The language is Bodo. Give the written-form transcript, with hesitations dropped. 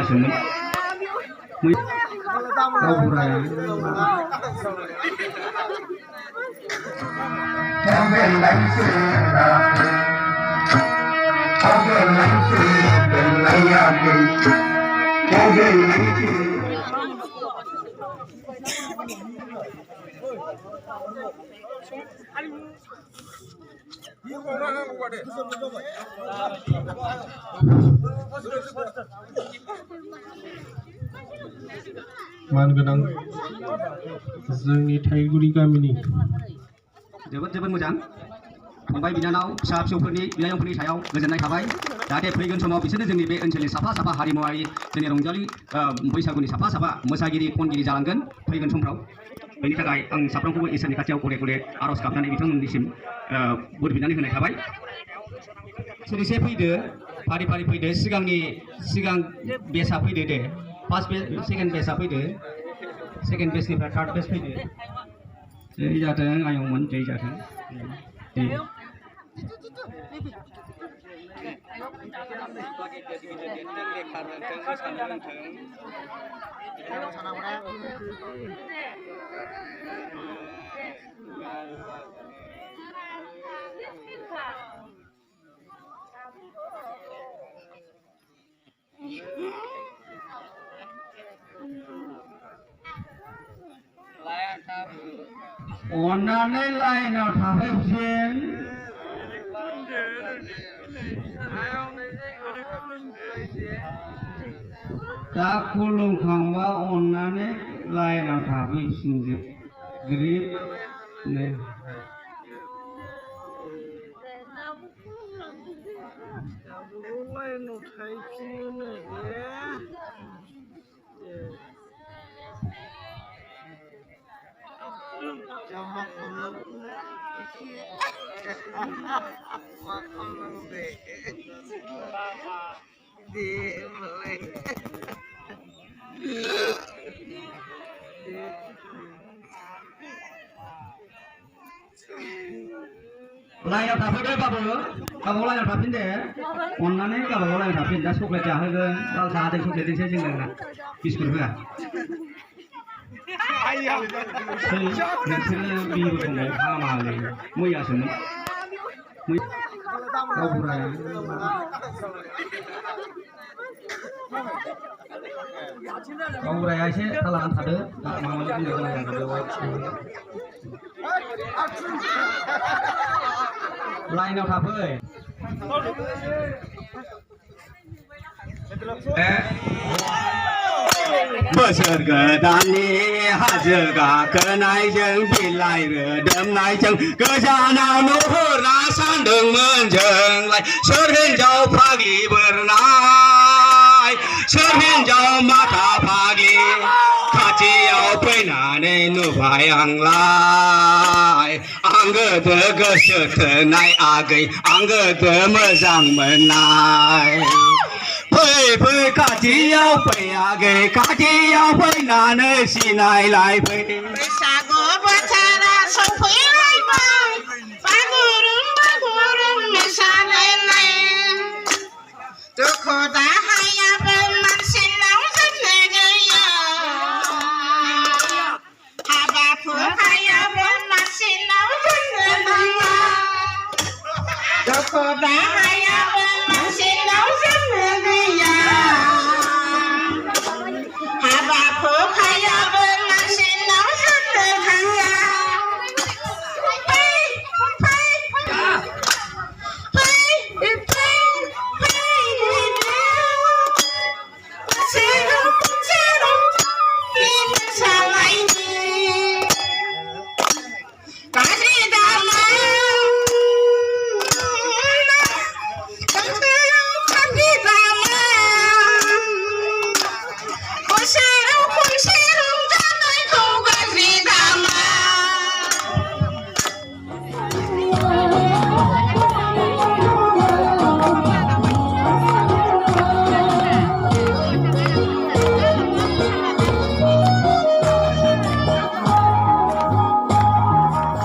मैयासोमोन गावबुराया मानगोनां जोंनि थाइगुरि गामिनि जोबोद मोजां फंबाय बिनानाव फिसा फिसौफोरनि बिनानावफोरनि सायाव गोजोननाय थाबाय जाहाथे फैगोन समाव बिसोरनो जोंनि बे ओनसोलनि साफा हारिमुवारि जोंनि रंजालि बैसागुनि साफा मोसागिरि खनगिरि जालांगोन फैगोन समफ्राव बेनि थाखाय आं साफ्रोमखौबो इसोरनि खाथियाव गले आरज गाबनानै बिथांमोननिसिम बोर बिनानै होनाय थाबाय सोरसे फैदो फारि फैदो सिगां बेसआ फैदो दे फार्स्ट बेस सेकेन्ड बेसआ फैदो सेकेन्ड बेसनिफ्राय थार्ड बेस फैदो जै जाथों आयंमोन जै जाथों अन्नानै लाइनाव थाफैफिन दा खुलुमखांबा अन्नानै लाइनाव थाफैफिनजोब ग्रिबनो लाइनाव थाफैफिनो लाइनाव थाफैदो बाबु गावबागाव लाइनाव थाफिन दे अन्नानै गावबागाव लाइनाव थाफिन दा चक्लेट जाहोगोन लाल साहाजों चक्लेटजोंसो जोंना बिस्कुट होआ नोंसोरो बिबो संनाय हामालै मैयासोमोन गावबुराया गावबुराया एसे थालानानै थादो माबानि बुंनो गोनां जादों लाइनाव थाफै बोसोर गोदाननि हाजो गाखोनायजों बिलाइ रोदोमनायजों गोजानाव नुहुरना सानदोंमोन जोंलाय सोर हिन्जाव फाग्लि बोरनाय सोर हिन्जाव माथा फाग्लि खाथियाव फैनानै नुबाय आंलाय आं गोदो गोसो थोनाय आगै आं गोदो मोजां मोननाय फै खाथियाव फै आगै खाथियाव फैनानै सिनायलाय फै बैसागु बोथोरा सफैलायबाय बागुरुम मोसानायलाय दुखु दाहायाबो मानसिनाव जोबनो गैया हाबाफोर हायाबो मानसिनाव जोबनो नाङा दुखु दाहाया